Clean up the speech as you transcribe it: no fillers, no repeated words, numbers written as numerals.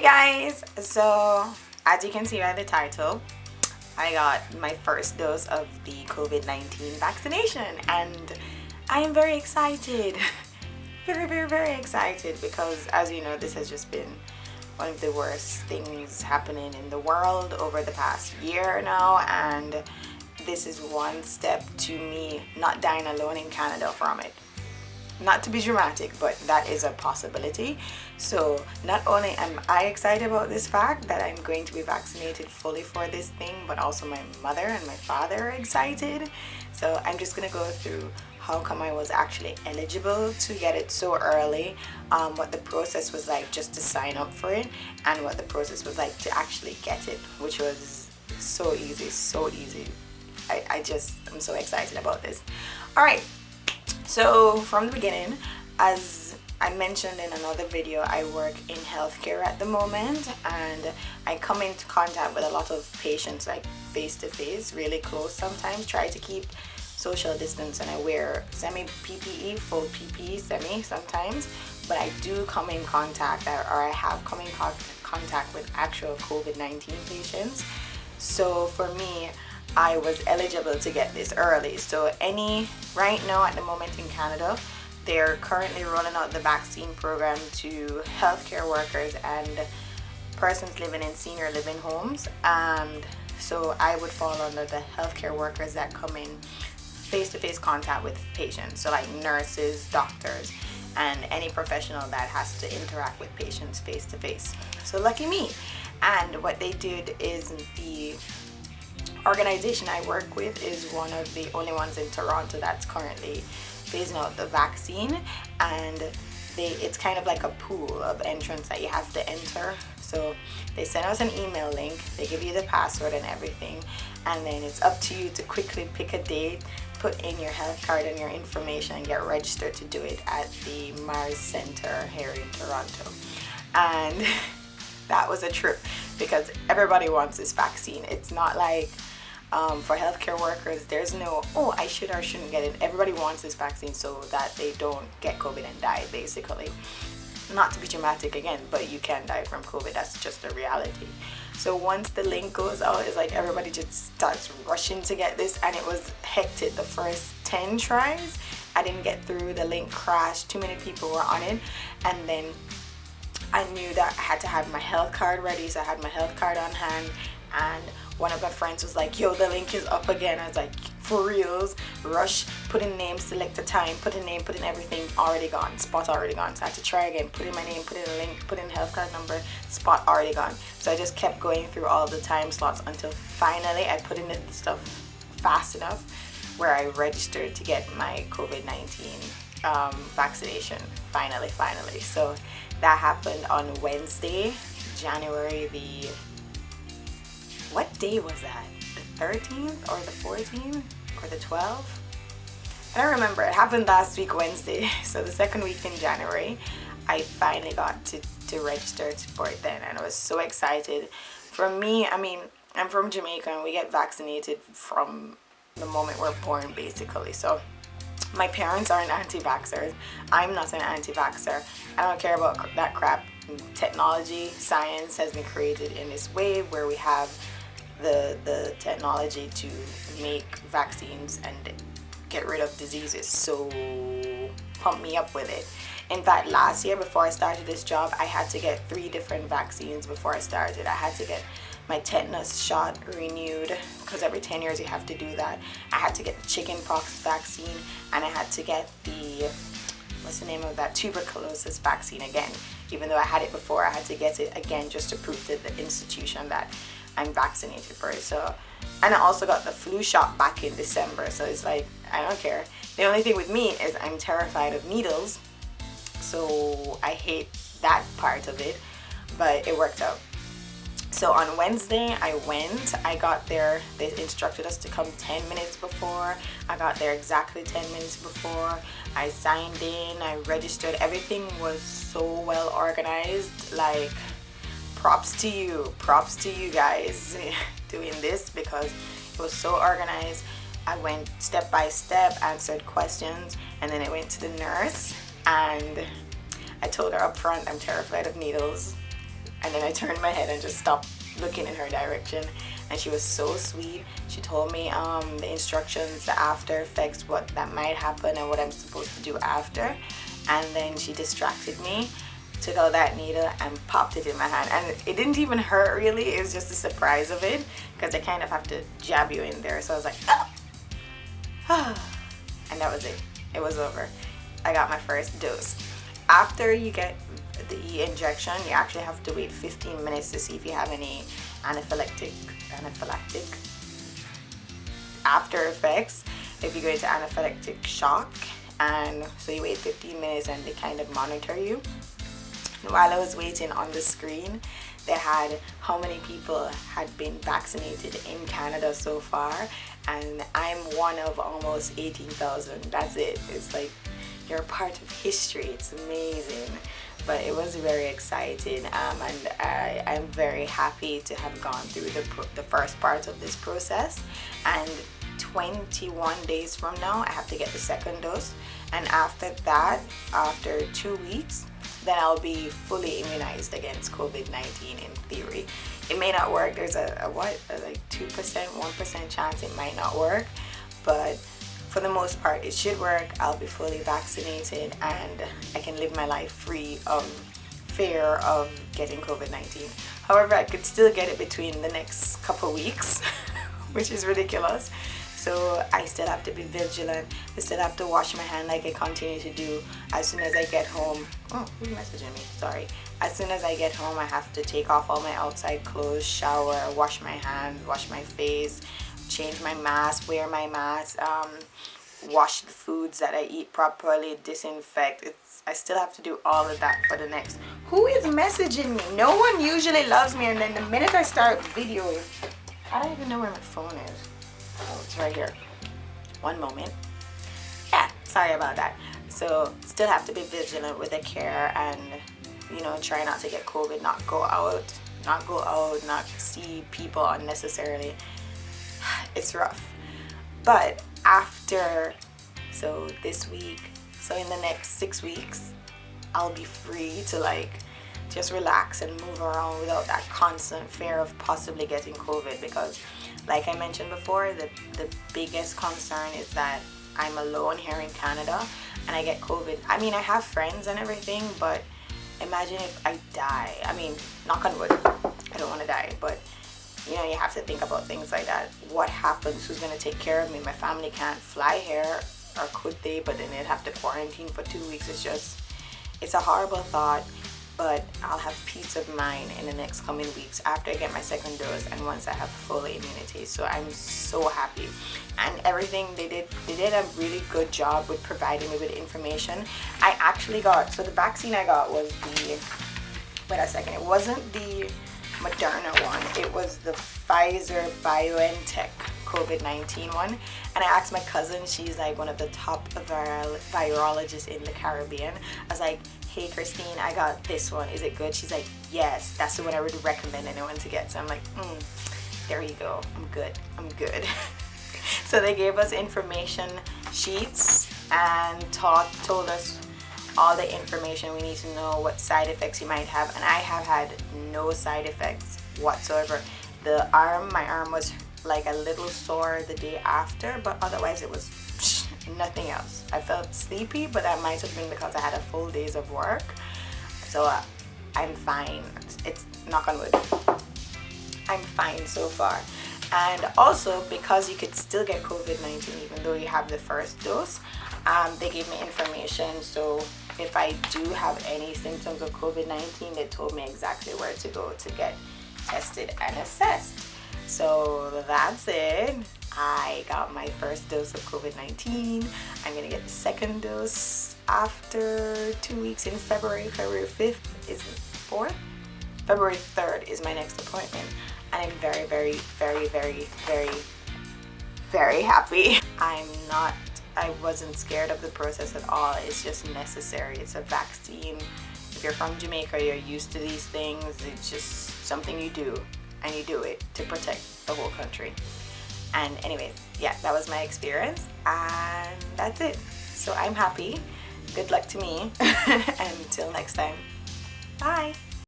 Hi guys! So as you can see by the title, I got my first dose of the COVID-19 vaccination and I am very excited. Very excited because, as you know, this has just been one of the worst things happening in the world over the past year now, and this is one step to me not dying alone in Canada from it. Not to be dramatic, but that is a possibility. So not only am I excited about this fact that I'm going to be vaccinated fully for this thing, but also my mother and my father are excited. So I'm just gonna go through how come I was actually eligible to get it so early, what the process was like just to sign up for it, and what the process was like to actually get it, which was so easy. I'm so excited about this. All right. So from the beginning, as I mentioned in another video, I work in healthcare at the moment, and I come into contact with a lot of patients like face to face, really close sometimes, try to keep social distance, and I wear semi PPE, full PPE, semi sometimes, but I do come in contact, or I have come in contact with actual COVID-19 patients. So for me, I was eligible to get this early. So right now at the moment in Canada, they're currently rolling out the vaccine program to healthcare workers and persons living in senior living homes. And so I would fall under the healthcare workers that come in face-to-face contact with patients. So like nurses, doctors, and any professional that has to interact with patients face-to-face. So lucky me. And what they did is the organization I work with is one of the only ones in Toronto that's currently phasing out the vaccine, and it's kind of like a pool of entrance that you have to enter. So they send us an email link, they give you the password and everything, and then it's up to you to quickly pick a date, put in your health card and your information, and get registered to do it at the Mars Center here in Toronto. And that was a trip because everybody wants this vaccine. It's not like for healthcare workers, there's no, oh, I should or shouldn't get it. Everybody wants this vaccine so that they don't get COVID and die, basically. Not to be dramatic again, but you can die from COVID. That's just a reality. So once the link goes out, it's like everybody just starts rushing to get this, and it was hectic. The first 10 tries, I didn't get through. The link crashed. Too many people were on it, and then I knew that I had to have my health card ready, so I had my health card on hand, and one of my friends was like, yo, the link is up again. I was like, for reals? Rush, put in name, select a time, put in name, put in everything, already gone, spot already gone. So I had to try again, put in my name, put in a link, put in health card number, spot already gone. So I just kept going through all the time slots until finally I put in the stuff fast enough where I registered to get my COVID-19 vaccination, finally. So that happened on Wednesday, January the, what day was that? The 13th or the 14th or the 12th? I don't remember. It happened last week, Wednesday. So the second week in January, I finally got to register for it then, and I was so excited. For me, I mean, I'm from Jamaica and we get vaccinated from the moment we're born, basically. So my parents aren't anti-vaxxers. I'm not an anti-vaxxer. I don't care about that crap. Technology, science has been created in this way where we have the technology to make vaccines and get rid of diseases. So pump me up with it. In fact, last year before I started this job, I had to get 3 different vaccines before I started. I had to get my tetanus shot renewed because every 10 years you have to do that. I had to get the chickenpox vaccine, and I had to get the, what's the name of that, tuberculosis vaccine again. Even though I had it before, I had to get it again just to prove to the institution that I'm vaccinated for it. So, and I also got the flu shot back in December. So it's like, I don't care. The only thing with me is I'm terrified of needles. So I hate that part of it, but it worked out. So on Wednesday, I got there, they instructed us to come 10 minutes before. I got there exactly 10 minutes before. I signed in, I registered. Everything was so well organized. Like, props to you guys doing this, because it was so organized. I went step by step, answered questions, and then I went to the nurse and I told her up front I'm terrified of needles. And then I turned my head and just stopped looking in her direction. And she was so sweet. She told me the instructions, the after effects, what that might happen and what I'm supposed to do after. And then she distracted me, took out that needle and popped it in my hand. And it didn't even hurt really, it was just the surprise of it, because they kind of have to jab you in there. So I was like, ah. And that was it. It was over. I got my first dose. After you get the injection, you actually have to wait 15 minutes to see if you have any anaphylactic after effects, if you go into anaphylactic shock. And so you wait 15 minutes and they kind of monitor you. And while I was waiting on the screen, they had how many people had been vaccinated in Canada so far, and I'm one of almost 18,000. That's it. It's like you're a part of history. It's amazing. But it was very exciting, and I'm very happy to have gone through the first part of this process. And 21 days from now, I have to get the second dose, and after that, after 2 weeks, then I'll be fully immunized against COVID-19 in theory. It may not work. There's a like 2%, 1% chance it might not work, but for the most part it should work. I'll be fully vaccinated and I can live my life free of fear of getting COVID-19. However, I could still get it between the next couple weeks, which is ridiculous. So I still have to be vigilant. I still have to wash my hand like I continue to do as soon as I get home. Oh, who's messaging me? Sorry. As soon as I get home, I have to take off all my outside clothes, shower, wash my hands, wash my face, change my mask, wear my mask, wash the foods that I eat properly, disinfect. I still have to do all of that for the next. Who is messaging me? No one usually loves me, and then the minute I start videoing, I don't even know where my phone is. Oh, it's right here. One moment. Yeah, sorry about that. So still have to be vigilant with the care and, you know, try not to get COVID, not go out, not see people unnecessarily. It's rough. But after, so this week, so in the next 6 weeks, I'll be free to like just relax and move around without that constant fear of possibly getting COVID, because like I mentioned before, the biggest concern is that I'm alone here in Canada and I get COVID. I mean, I have friends and everything, but imagine if I die. I mean, knock on wood, I don't want to die, but you know, you have to think about things like that. What happens? Who's going to take care of me? My family can't fly here, or could they? But then they'd have to quarantine for 2 weeks. It's a horrible thought. But I'll have peace of mind in the next coming weeks after I get my second dose and once I have full immunity. So I'm so happy. And everything they did a really good job with providing me with information. I actually got, so the vaccine I got was the, wait a second, it wasn't the Moderna one. It was the Pfizer BioNTech COVID-19 one. And I asked my cousin, she's like one of the top virologists in the Caribbean. I was like, hey Christine, I got this one, is it good? She's like, yes, that's the one I would recommend anyone to get. So I'm like, there you go, I'm good. So they gave us information sheets and told us all the information we need to know, what side effects you might have, and I have had no side effects whatsoever. My arm was like a little sore the day after, but otherwise it was nothing else. I felt sleepy, but that might have been because I had a full days of work. So I'm fine. It's knock on wood. I'm fine so far. And also, because you could still get COVID-19 even though you have the first dose, they gave me information. So if I do have any symptoms of COVID-19, they told me exactly where to go to get tested and assessed. So that's it. I got my first dose of COVID-19. I'm gonna get the second dose after 2 weeks in February. February 5th is the 4th. February 3rd is my next appointment. And I'm very, very, very, very, very, very happy. I wasn't scared of the process at all. It's just necessary. It's a vaccine. If you're from Jamaica, you're used to these things. It's just something you do, and you do it to protect the whole country. And anyways, yeah, that was my experience, and that's it. So I'm happy. Good luck to me. Until next time. Bye.